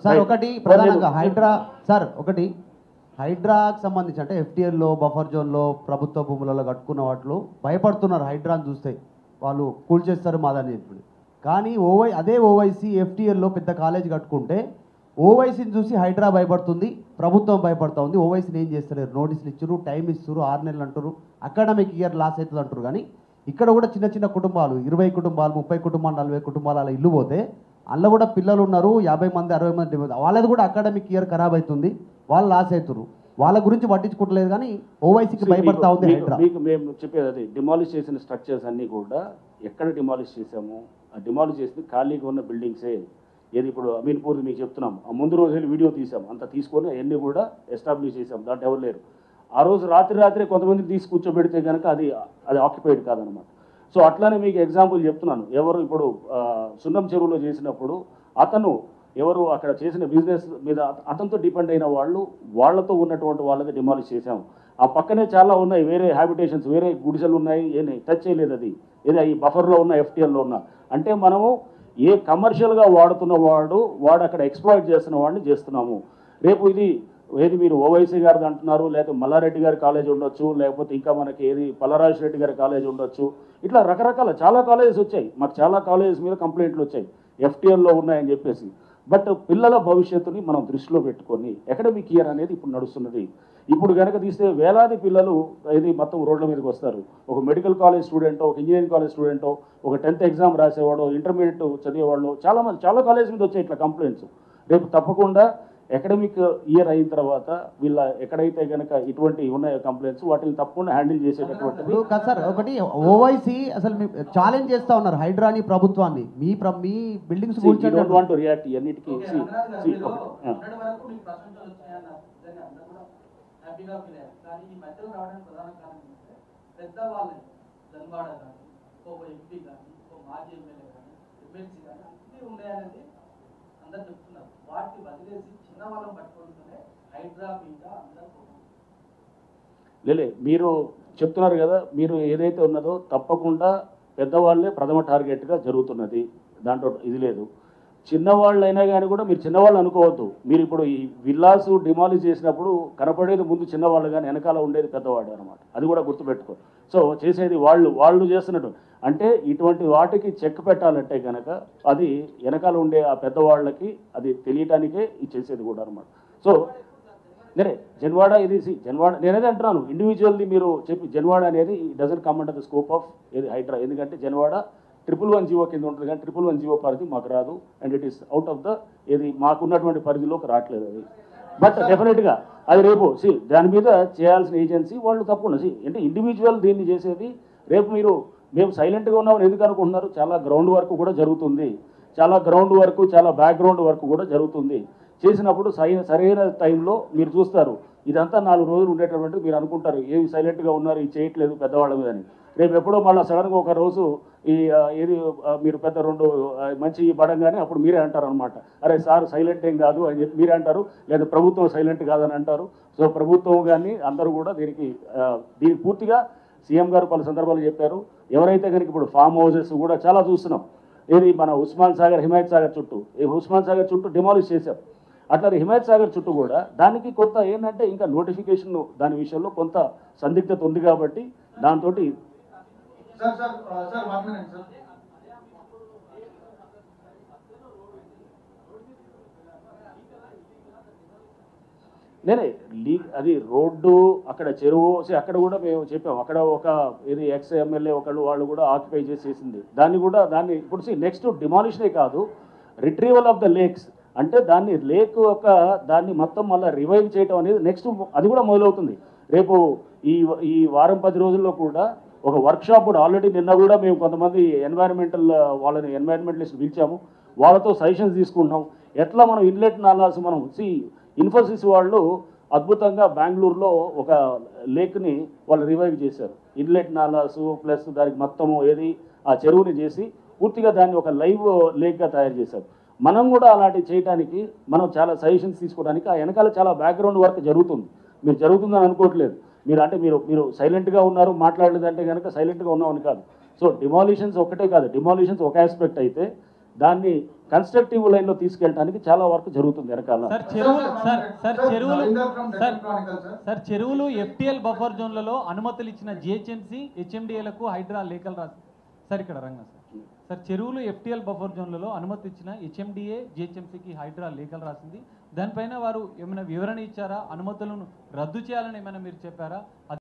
Sir ఒకటి ప్రధానంగా Hydraa sir ఒకటి హైడ్రాకి సంబంధించి అంటే ఎఫ్టీఎల్లో బఫర్ జోన్లో ప్రభుత్వ భూములలో కట్టుకున్న వాటిలో భయపడుతున్నారు హైడ్రాని చూస్తే వాళ్ళు కూల్చేస్తారు మాదని చెప్పి. కానీ అదే ఓవైసీ ఎఫ్టీఎల్లో పెద్ద కాలేజ్ కట్టుకుంటే ఓవైసీని చూసి హైడ్రా భయపడుతుంది, ప్రభుత్వం భయపడుతూ ఉంది. ఓవైసీని ఏం చేస్తలేరు, నోటీసులు ఇచ్చారు, టైం ఇస్తారు, 6 నెలలు అంటారు, అకాడమిక్ ఇయర్ లాస్ అవుతుంది అంటారు. కానీ ఇక్కడ కూడా చిన్న చిన్న కుటుంబాలు 20 కుటుంబాలు 30 కుటుంబాలు 40 కుటుంబాలు అలా ఇల్లు పోతే అందులో కూడా పిల్లలు ఉన్నారు, 50 మంది 60 మంది, వాళ్ళది కూడా అకాడమిక్ ఇయర్ ఖరాబ్ అవుతుంది, వాళ్ళు లాస్ అవుతారు. వాళ్ళ గురించి పట్టించుకోవట్లేదు. కానీ ఓవైసీకి భయపడతా ఉంది హైడ్రా. మీకు మేము చెప్పేది అది డిమాలిష్ చేసిన స్ట్రక్చర్స్ అన్నీ కూడా ఎక్కడ డిమాలిష్ చేసాము, ఆ డిమాలిష్ చేసింది ఖాళీగా ఉన్న బిల్డింగ్సే. ఏది ఇప్పుడు అమీన్పూర్ మీకు చెప్తున్నాం, ఆ ముందు రోజు వెళ్ళి వీడియో తీసాం, అంత తీసుకొని అవన్నీ కూడా ఎస్టాబ్లిష్ చేసాం, దాంట్లో ఎవరు లేరు. ఆ రోజు రాత్రి కొంతమంది తీసి కూర్చోబెడితే కనుక అది ఆక్యుపైడ్ కాదనమాట. సో అట్లానే మీకు ఎగ్జాంపుల్ చెప్తున్నాను. ఎవరు ఇప్పుడు సున్నం చెరువులో చేసినప్పుడు అతను ఎవరు అక్కడ చేసిన బిజినెస్ మీద అతనితో డిపెండ్ అయిన వాళ్ళతో ఉన్నటువంటి వాళ్ళది డిమాలిష్ చేసాము. ఆ పక్కనే చాలా ఉన్నాయి వేరే హ్యాబిటేషన్స్, వేరే గుడిసెలు ఉన్నాయి, ఏమి టచ్ చేయలేదు. అది ఏదో ఈ బఫర్లో ఉన్న ఎఫ్టీఎల్లో ఉన్న అంటే మనము ఏ కమర్షియల్గా వాడుతున్న వాడు అక్కడ ఎక్స్ప్లాయిట్ చేస్తున్న వాడిని చేస్తున్నాము. రేపు ఏది మీరు ఓవైసీ గారిది అంటున్నారు, లేకపోతే మల్లారెడ్డి గారి కాలేజ్ ఉండొచ్చు, లేకపోతే ఇంకా మనకి ఏది పల్లరాజు రెడ్డి గారి కాలేజ్ ఉండొచ్చు. ఇట్లా రకరకాల చాలా కాలేజెస్ వచ్చాయి, మాకు చాలా కాలేజెస్ మీద కంప్లైంట్లు వచ్చాయి ఎఫ్టీఎల్లో ఉన్నాయని చెప్పేసి. బట్ పిల్లల భవిష్యత్తుని మనం దృష్టిలో పెట్టుకొని అకాడమిక్ ఇయర్ అనేది ఇప్పుడు నడుస్తున్నది. ఇప్పుడు కనుక తీస్తే వేలాది పిల్లలు ఇది మొత్తం రోడ్ల మీదకి వస్తారు. ఒక మెడికల్ కాలేజ్ స్టూడెంటో, ఒక ఇంజనీరింగ్ కాలేజ్ స్టూడెంటో, ఒక 10th ఎగ్జామ్ రాసేవాడు, ఇంటర్మీడియట్ చదివేవాళ్ళు చాలా కాలేజ్ మీద వచ్చాయి ఇట్లా కంప్లైంట్స్. రేపు తప్పకుండా అకాడమిక్ ఇయర్ అయిన తర్వాత వీళ్ళ ఎక్కడైతే కనుక ఇటువంటి ఉన్నాయో కంప్లైంట్స్ వాటిని తప్పకుండా హ్యాండిల్ చేసేటటువంటిది. సార్ ఒకటి ఓవైసీ అసలు ఛాలెంజ్ చేస్తా ఉన్నారు హైడ్రాని ప్రభుత్వాన్ని, మీ బిల్డింగ్స్ వాంట్ టు రియాక్ట్ అన్నిటికీ. లేలే మీరు చెప్తున్నారు కదా, మీరు ఏదైతే ఉన్నదో తప్పకుండా పెద్దవాళ్ళే ప్రథమ టార్గెట్గా జరుగుతున్నది, దాంట్లో ఇది లేదు. చిన్నవాళ్ళైనా కానీ కూడా మీరు చిన్నవాళ్ళు అనుకోవద్దు. మీరు ఇప్పుడు ఈ విల్లాసు డిమాలిష్ చేసినప్పుడు కనపడేది ముందు చిన్నవాళ్ళు, కానీ వెనకాల ఉండేది పెద్దవాడు అనమాట. అది కూడా గుర్తుపెట్టుకో. సో చేసేది వాళ్ళు చేస్తున్నట్టు అంటే ఇటువంటి వాటికి చెక్ పెట్టాలంటే కనుక అది వెనకాల ఉండే ఆ పెద్దవాళ్ళకి అది తెలియటానికే ఇది చేసేది కూడా అనమాట. సో నేనే జన్వాడ జన్వాడ నేనేది అంటున్నాను, ఇండివిజువల్ది మీరు చెప్పి జన్వాడ అనేది doesn't come under the scope of ఏది హైడ్రా. ఎందుకంటే జన్వాడ 111 జీవో కింద ఉంటుంది, కానీ 111 జీవో పరిధి మాకు రాదు. And it is out of the ఏది మాకున్నటువంటి పరిధిలోకి రావట్లేదు అది. బట్ డెఫినెట్గా అది రేపు దాని మీద చేయాల్సిన ఏజెన్సీ వాళ్ళు తప్పకుండా అంటే ఇండివిజువల్ దీన్ని చేసేది. రేపు మేము సైలెంట్గా ఉన్నామని ఎందుకు అనుకుంటున్నారు? చాలా గ్రౌండ్ వర్క్ కూడా జరుగుతుంది, చాలా బ్యాక్గ్రౌండ్ వర్క్ కూడా జరుగుతుంది. చేసినప్పుడు సరైన టైంలో మీరు చూస్తారు. ఇదంతా 4 రోజులు ఉండేటటువంటి మీరు అనుకుంటారు ఏమి సైలెంట్గా ఉన్నారు, ఇది చేయట్లేదు పెద్దవాళ్ళ మీద అని. రేపు ఎప్పుడో మళ్ళీ సడన్గా ఒక రోజు మీరు పెద్ద 2 మంచి పడంగానే అప్పుడు మీరే అంటారు అనమాట, అరే సార్ సైలెంట్ ఏం కాదు అని చెప్పి మీరే అంటారు, లేదా ప్రభుత్వం సైలెంట్ కాదని అంటారు. సో ప్రభుత్వం కానీ అందరూ కూడా దీనికి పూర్తిగా సీఎం గారు పలు సందర్భాలు చెప్పారు. ఎవరైతే కనుక ఇప్పుడు ఫామ్ హౌసెస్ కూడా చాలా చూస్తున్నాం, ఏది మన ఉస్మాన్ సాగర్ హిమాయత్ సాగర్ చుట్టూ ఉస్మాన్ సాగర్ చుట్టూ డిమాలిష్ చేశాం. అట్లా హిమాయత్ సాగర్ చుట్టూ కూడా దానికి కొంత ఏంటంటే ఇంకా నోటిఫికేషన్ దాని విషయంలో కొంత సందిగ్ధత ఉంది కాబట్టి దాంతో నేనే అది రోడ్డు అక్కడ చెరువు అక్కడ కూడా మేము చెప్పాము. అక్కడ ఒక ఎక్స్ ఎమ్మెల్యే వాళ్ళు కూడా ఆక్యుపై చేసేసింది దాన్ని ఇప్పుడు నెక్స్ట్ డిమాలిషనే కాదు, రిట్రీవల్ ఆఫ్ ద లేక్స్ అంటే దాన్ని మొత్తం మళ్ళీ రివైవ్ చేయడం అనేది నెక్స్ట్ అది కూడా మొదలవుతుంది. రేపు ఈ వారం 10 రోజుల్లో కూడా ఒక వర్క్షాప్ కూడా ఆల్రెడీ నిన్న కూడా మేము కొంతమంది ఎన్వైరన్మెంటలిస్ట్ పిలిచాము, వాళ్ళతో సజెషన్స్ తీసుకుంటున్నాం. ఎట్లా మనం ఇన్లెట్ నాలాస్ మనం ఇన్ఫోసిస్ వాళ్ళు అద్భుతంగా బెంగళూరులో ఒక లేక్ని వాళ్ళు రివైవ్ చేశారు. ఇన్లెట్ నాలాసు ప్లస్ దానికి మొత్తము ఆ చెరువుని చేసి పూర్తిగా దాన్ని ఒక లైవ్ లేక్గా తయారు చేశారు. మనం కూడా అలాంటివి చేయడానికి మనం చాలా సజెషన్స్ తీసుకోవడానికి ఆ వెనకాల చాలా బ్యాక్గ్రౌండ్ వర్క్ జరుగుతుంది. మీరు జరుగుతుందని అనుకోవట్లేదు. మీరు సైలెంట్గా ఉన్నారు, మాట్లాడలేదంటే కనుక సైలెంట్గా ఉన్నామని కాదు. సో డిమాలిషన్స్ ఒకటే కాదు, డిమాలిషన్స్ ఒక ఆస్పెక్ట్ అయితే దాన్ని కన్స్ట్రక్టివ్ లైన్లో తీసుకెళ్ళడానికి చాలా వరకు జరుగుతుంది వెనకాల. సార్ చెరువులు ఎఫ్టీఎల్ బఫర్ జోన్లలో అనుమతులు ఇచ్చిన జిహెచ్ఎంసీ హెచ్ఎండిఏలకు హైడ్రా లేఖలు రాసి సార్ ఇక్కడ రంగా సార్ చెరువులు ఎఫ్టీఎల్ బఫర్ జోన్లలో అనుమతి ఇచ్చిన హెచ్ఎండిఏ జిహెచ్ఎంసీకి హైడ్రా లేఖలు రాసింది. దానిపైన వారు ఏమైనా వివరణ ఇచ్చారా? అనుమతులను రద్దు చేయాలని ఏమైనా మీరు చెప్పారా?